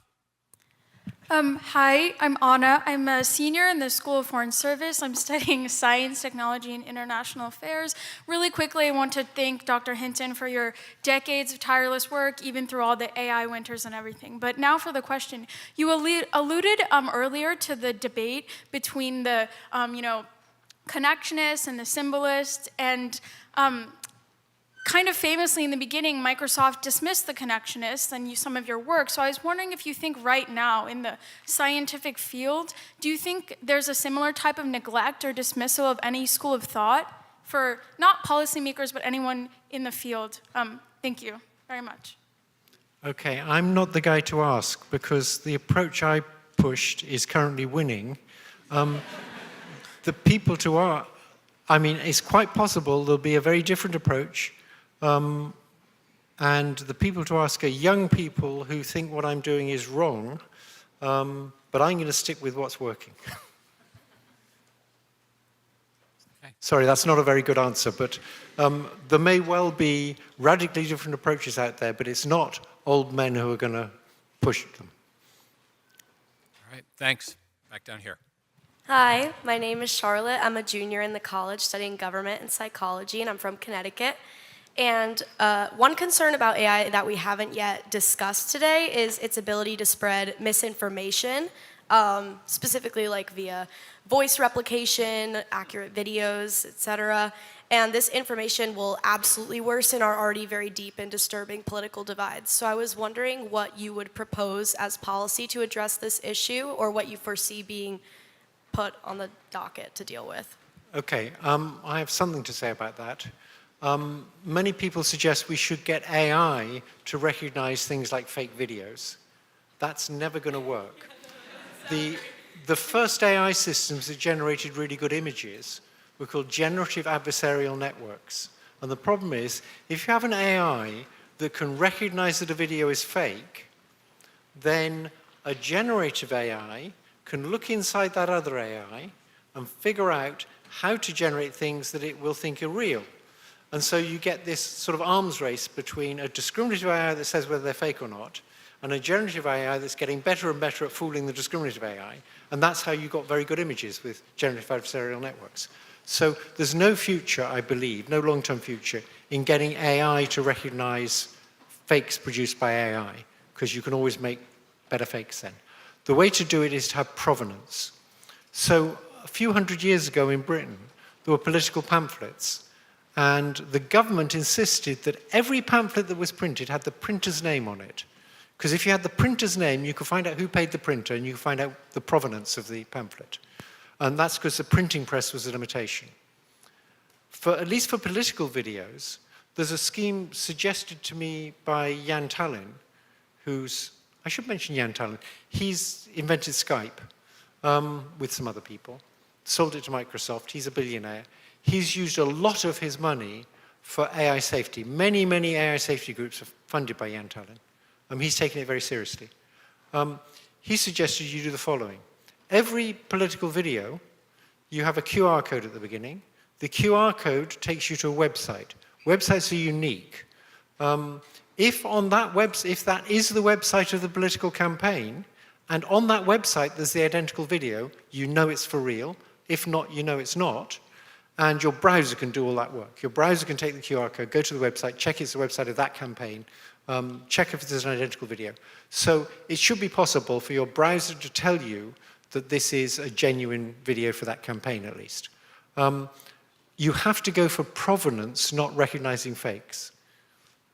Hi, I'm Anna. I'm a senior in the School of Foreign Service. I'm studying science, technology, and international affairs. Really quickly, I want to thank Dr. Hinton for your decades of tireless work, even through all the AI winters and everything. But now for the question. You alluded earlier to the debate between the, connectionists and the symbolists, and kind of famously in the beginning, Microsoft dismissed the connectionists and some of your work. So I was wondering if you think right now in the scientific field, do you think there's a similar type of neglect or dismissal of any school of thought for not policymakers, but anyone in the field? Thank you very much. Okay, I'm not the guy to ask because the approach I pushed is currently winning. The people it's quite possible there'll be a very different approach. And the people to ask are young people who think what I'm doing is wrong, but I'm going to stick with what's working. Okay. Sorry, that's not a very good answer, but there may well be radically different approaches out there, but it's not old men who are going to push them. All right, thanks. Back down here. Hi, my name is Charlotte. I'm a junior in the college studying government and psychology, and I'm from Connecticut. And one concern about AI that we haven't yet discussed today is its ability to spread misinformation, specifically like via voice replication, accurate videos, etc. And this information will absolutely worsen our already very deep and disturbing political divides. So I was wondering what you would propose as policy to address this issue, or what you foresee being put on the docket to deal with. Okay, I have something to say about that. Many people suggest we should get AI to recognize things like fake videos. That's never going to work. The first AI systems that generated really good images were called generative adversarial networks. And the problem is, if you have an AI that can recognize that a video is fake, then a generative AI can look inside that other AI and figure out how to generate things that it will think are real. And so you get this sort of arms race between a discriminative AI that says whether they're fake or not, and a generative AI that's getting better and better at fooling the discriminative AI. And that's how you got very good images with generative adversarial networks. So there's no future, I believe, no long-term future, in getting AI to recognize fakes produced by AI, because you can always make better fakes then. The way to do it is to have provenance. So a few hundred years ago in Britain, there were political pamphlets, and the government insisted that every pamphlet that was printed had the printer's name on it. Because if you had the printer's name, you could find out who paid the printer, and you could find out the provenance of the pamphlet. And that's because the printing press was a limitation. At least for political videos, there's a scheme suggested to me by Jan Tallinn, I should mention Jan Tallinn. He's invented Skype. with some other people, sold it to Microsoft. He's a billionaire. He's used a lot of his money for AI safety. Many, many AI safety groups are funded by Jan Tallinn. He's taken it very seriously. He suggested you do the following. Every political video, you have a QR code at the beginning. The QR code takes you to a website. Websites are unique. If that is the website of the political campaign, and on that website there's the identical video, you know it's for real. If not, you know it's not. And your browser can do all that work. Your browser can take the QR code, go to the website, check it's the website of that campaign, check if there's an identical video. So it should be possible for your browser to tell you that this is a genuine video for that campaign, at least. You have to go for provenance, not recognizing fakes.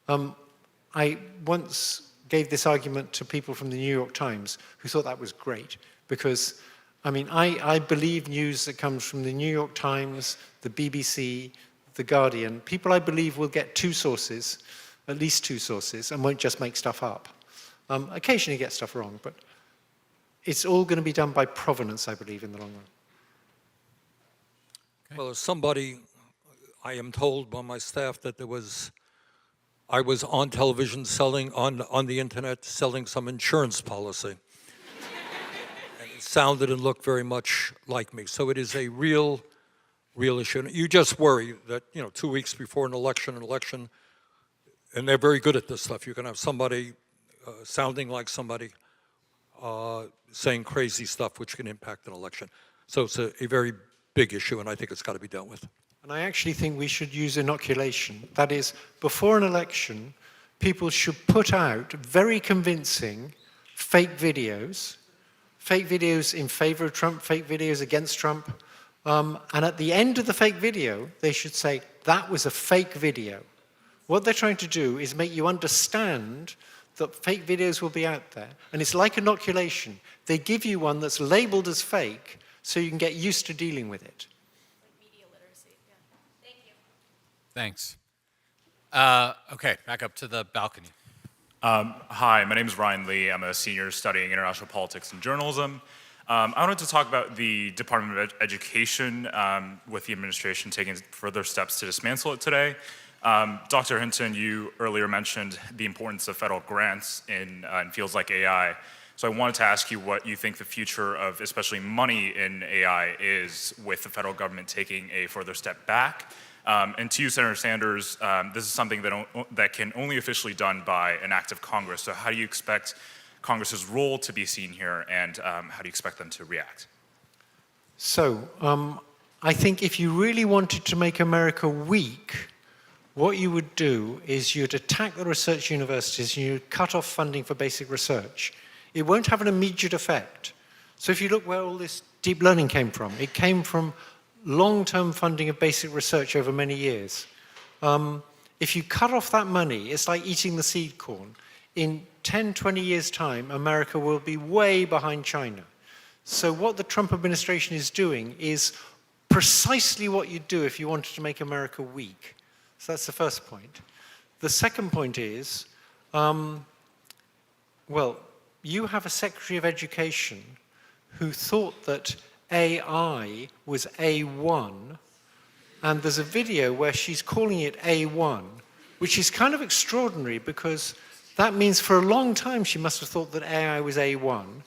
I once gave this argument to people from the New York Times who thought that was great because, I believe news that comes from the New York Times, the BBC, the Guardian. People I believe will get two sources, at least two sources, and won't just make stuff up. Occasionally get stuff wrong, but it's all going to be done by provenance, I believe, in the long run. Okay. Well, as somebody, I am told by my staff that I was on television selling, on the internet, selling some insurance policy. And it sounded and looked very much like me. So it is a real issue. And you just worry that, 2 weeks before an election, and they're very good at this stuff. You can have somebody sounding like somebody saying crazy stuff which can impact an election. So it's a very big issue, and I think it's got to be dealt with. And I actually think we should use inoculation. That is, before an election, people should put out very convincing fake videos in favor of Trump, fake videos against Trump. And at the end of the fake video, they should say, that was a fake video. What they're trying to do is make you understand that fake videos will be out there. And it's like inoculation. They give you one that's labeled as fake so you can get used to dealing with it. Thanks. Okay, back up to the balcony. Hi, my name is Ryan Lee. I'm a senior studying international politics and journalism. I wanted to talk about the Department of Education with the administration taking further steps to dismantle it today. Dr. Hinton, you earlier mentioned the importance of federal grants in fields like AI. So I wanted to ask you what you think the future of especially money in AI is with the federal government taking a further step back. And to you, Senator Sanders, this is something that can only officially be done by an act of Congress. So how do you expect Congress's role to be seen here, and how do you expect them to react? So I think if you really wanted to make America weak, what you would do is you'd attack the research universities and you'd cut off funding for basic research. It won't have an immediate effect. So if you look where all this deep learning came from, it came from long-term funding of basic research over many years. If you cut off that money, it's like eating the seed corn. In 10, 20 years' time, America will be way behind China. So what the Trump administration is doing is precisely what you'd do if you wanted to make America weak. So that's the first point. The second point is, well, you have a Secretary of Education who thought that AI was A1, and there's a video where she's calling it A1, which is kind of extraordinary because that means for a long time she must have thought that AI was A1.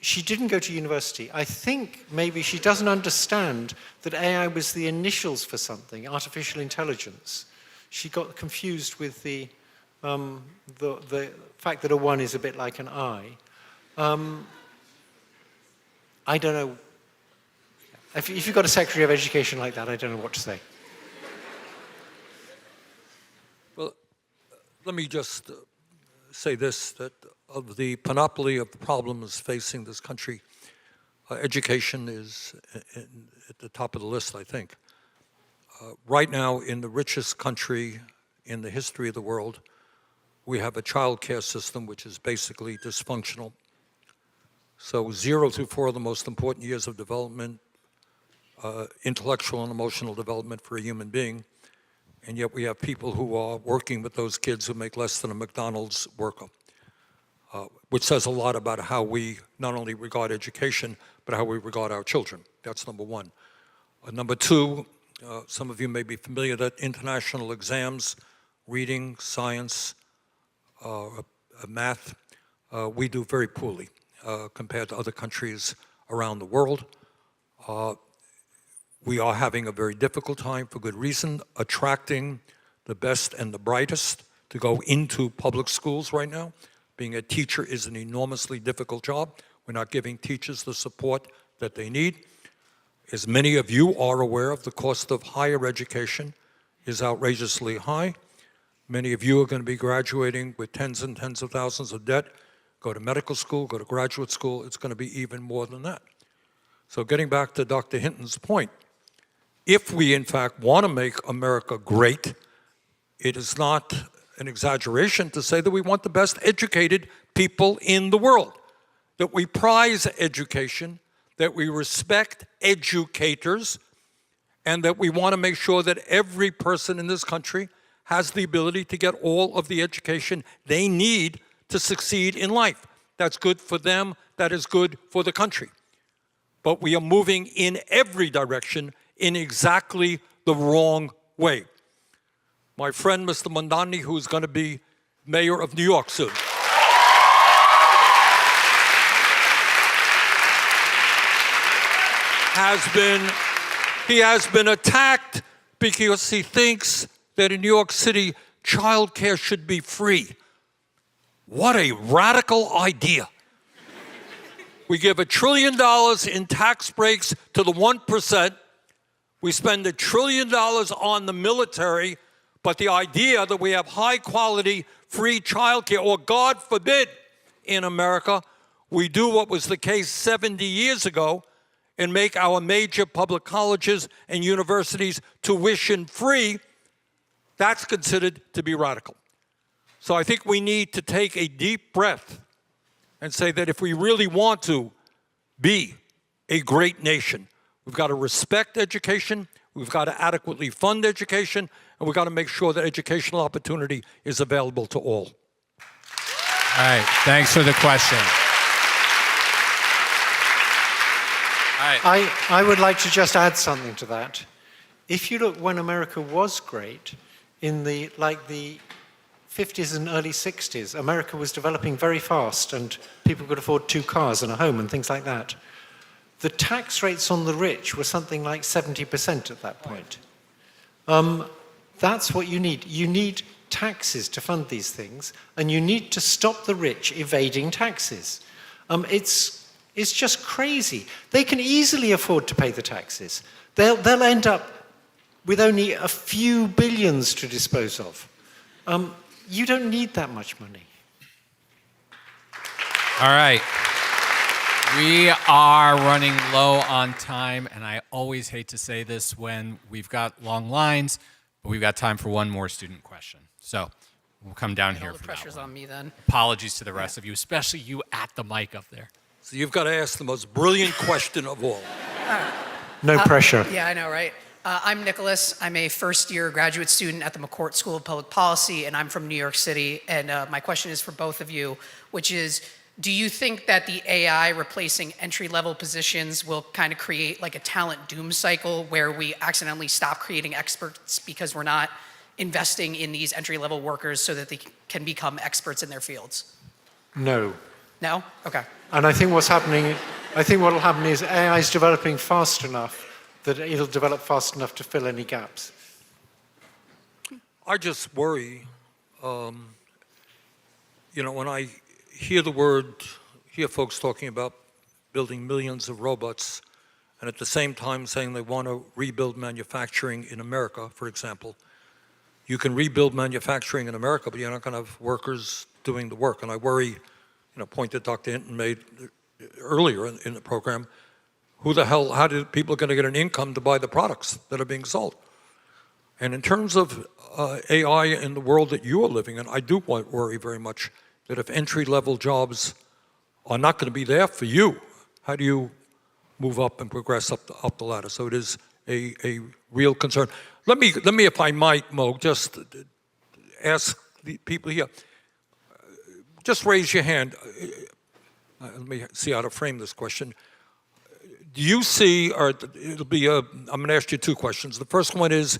She didn't go to university. I think maybe she doesn't understand that AI was the initials for something, artificial intelligence. She got confused with the fact that a 1 is a bit like an I. I don't know. If you've got a Secretary of Education like that, I don't know what to say. Well, let me just say this, that of the panoply of problems facing this country, education is at the top of the list, I think. Right now, in the richest country in the history of the world, we have a child care system which is basically dysfunctional. So 0 through 4 are the most important years of development, intellectual and emotional development for a human being, and yet we have people who are working with those kids who make less than a McDonald's worker. which says a lot about how we not only regard education, but how we regard our children. That's number one. Number two, some of you may be familiar that international exams, reading, science, math, we do very poorly compared to other countries around the world. We are having a very difficult time, for good reason, attracting the best and the brightest to go into public schools right now. Being a teacher is an enormously difficult job. We're not giving teachers the support that they need. As many of you are aware of, the cost of higher education is outrageously high. Many of you are going to be graduating with tens and tens of thousands of debt. Go to medical school, go to graduate school, it's going to be even more than that. So getting back to Dr. Hinton's point, if we in fact want to make America great, it is not an exaggeration to say that we want the best educated people in the world, that we prize education, that we respect educators, and that we want to make sure that every person in this country has the ability to get all of the education they need to succeed in life. That's good for them, that is good for the country. But we are moving in every direction in exactly the wrong way. My friend, Mr. Mondani, who's going to be mayor of New York soon, he has been attacked because he thinks that in New York City, childcare should be free. What a radical idea. We give $1 trillion in tax breaks to the 1%. We spend $1 trillion on the military, but the idea that we have high-quality, free childcare, or God forbid, in America, we do what was the case 70 years ago and make our major public colleges and universities tuition-free, that's considered to be radical. So I think we need to take a deep breath and say that if we really want to be a great nation, we've got to respect education, we've got to adequately fund education, and we've got to make sure that educational opportunity is available to all. All right, thanks for the question. All right. I would like to just add something to that. If you look when America was great, in the 50s and early 60s, America was developing very fast and people could afford 2 cars and a home and things like that. The tax rates on the rich were something like 70% at that point. That's what you need. You need taxes to fund these things, and you need to stop the rich evading taxes. It's just crazy. They can easily afford to pay the taxes. They'll end up with only a few billions to dispose of. You don't need that much money. All right. We are running low on time, and I always hate to say this when we've got long lines, but we've got time for one more student question. So we'll come down here for that one. All the pressure's on me then. Apologies to the rest of you, especially you at the mic up there. So you've got to ask the most brilliant question of all. No pressure. Yeah, I know, right? I'm Nicholas. I'm a first-year graduate student at the McCourt School of Public Policy, and I'm from New York City. And my question is for both of you, which is, do you think that the AI replacing entry-level positions will kind of create like a talent doom cycle where we accidentally stop creating experts because we're not investing in these entry-level workers so that they can become experts in their fields? No. No? Okay. And I think what will happen is AI is developing fast enough that it'll develop fast enough to fill any gaps. I just worry, when I hear folks talking about building millions of robots, and at the same time saying they want to rebuild manufacturing in America, for example. You can rebuild manufacturing in America, but you're not going to have workers doing the work. And I worry, a point that Dr. Hinton made earlier in the program, how do people going to get an income to buy the products that are being sold? And in terms of AI in the world that you are living in, I do worry very much that if entry-level jobs are not going to be there for you, how do you move up and progress up the ladder? So it is a real concern. Let me, if I might, Mo, just ask the people here. just raise your hand. Let me see how to frame this question. Do you see, or it'll be, I'm going to ask you two questions. The first one is,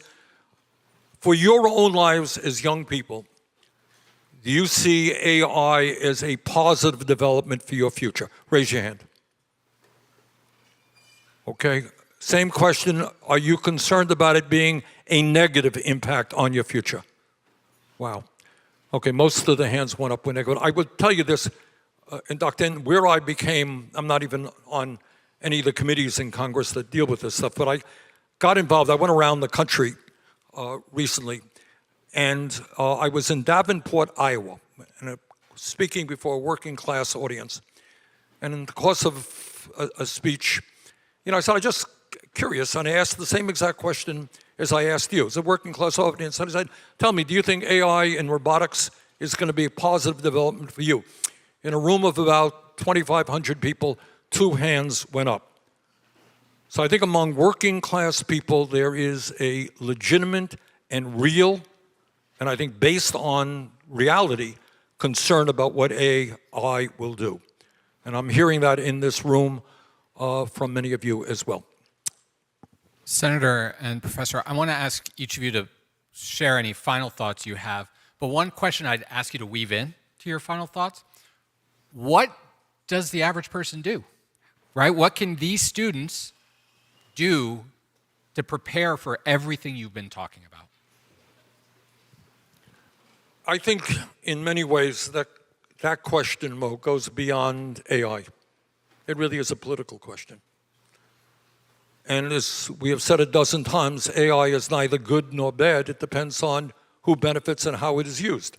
for your own lives as young people, do you see AI as a positive development for your future? Raise your hand. Okay. Same question. Are you concerned about it being a negative impact on your future? Wow. Okay, most of the hands went up when negative. I would tell you this, and Dr. Hinton, where I became, I'm not even on any of the committees in Congress that deal with this stuff, but I got involved. I went around the country recently, and I was in Davenport, Iowa, and speaking before a working class audience. And in the course of a speech, I said, I'm just curious, and I asked the same exact question as I asked you. It's a working class audience. And I said, tell me, do you think AI and robotics is going to be a positive development for you? In a room of about 2,500 people, 2 hands went up. So I think among working class people, there is a legitimate and real, and I think based on reality, concern about what AI will do. And I'm hearing that in this room from many of you as well. Senator and Professor, I want to ask each of you to share any final thoughts you have. But one question I'd ask you to weave in to your final thoughts. What does the average person do? Right? What can these students do to prepare for everything you've been talking about? I think in many ways that question, Mo, goes beyond AI. It really is a political question. And as we have said a dozen times, AI is neither good nor bad. It depends on who benefits and how it is used.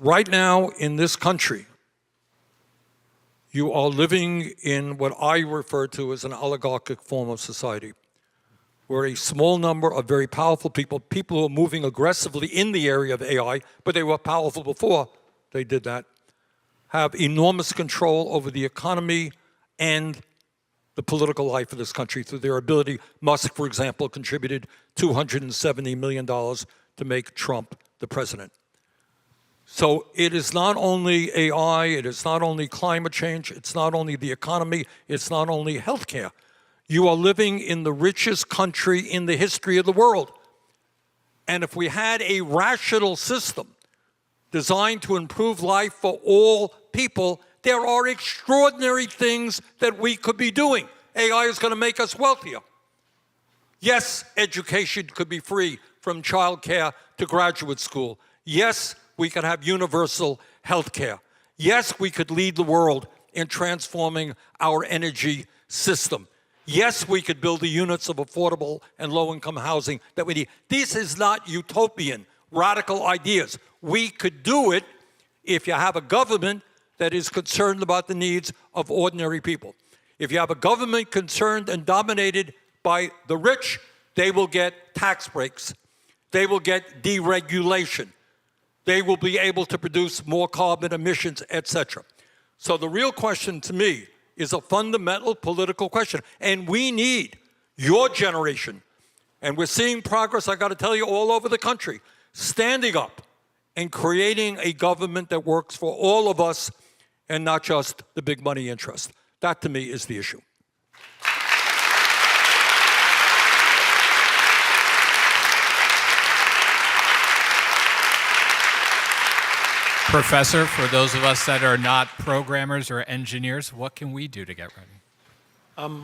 Right now in this country, you are living in what I refer to as an oligarchic form of society, where a small number of very powerful people who are moving aggressively in the area of AI, but they were powerful before they did that, have enormous control over the economy and the political life of this country through their ability. Musk, for example, contributed $270 million to make Trump the president. So it is not only AI, it is not only climate change, it's not only the economy, it's not only healthcare. You are living in the richest country in the history of the world. And if we had a rational system designed to improve life for all people, there are extraordinary things that we could be doing. AI is going to make us wealthier. Yes, education could be free from childcare to graduate school. Yes, we could have universal health care. Yes, we could lead the world in transforming our energy system. Yes, we could build the units of affordable and low-income housing that we need. This is not utopian, radical ideas. We could do it if you have a government that is concerned about the needs of ordinary people. If you have a government concerned and dominated by the rich, they will get tax breaks. They will get deregulation. They will be able to produce more carbon emissions, etc. So the real question to me is a fundamental political question. And we need your generation, and we're seeing progress, I got to tell you, all over the country, standing up and creating a government that works for all of us and not just the big money interest. That, to me, is the issue. Professor, for those of us that are not programmers or engineers, what can we do to get ready?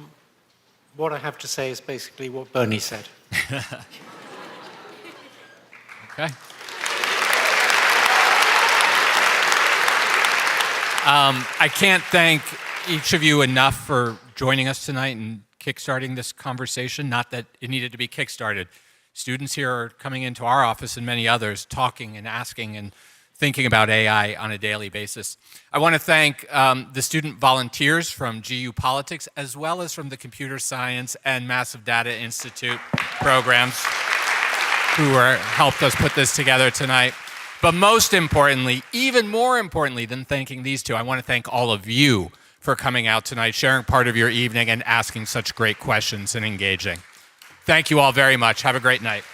What I have to say is basically what Bernie said. Okay. I can't thank each of you enough for joining us tonight and kickstarting this conversation. Not that it needed to be kickstarted. Students here are coming into our office and many others talking and asking and thinking about AI on a daily basis. I want to thank the student volunteers from GU Politics, as well as from the Computer Science and Massive Data Institute programs who helped us put this together tonight. But most importantly, even more importantly than thanking these two, I want to thank all of you for coming out tonight, sharing part of your evening, and asking such great questions and engaging. Thank you all very much. Have a great night.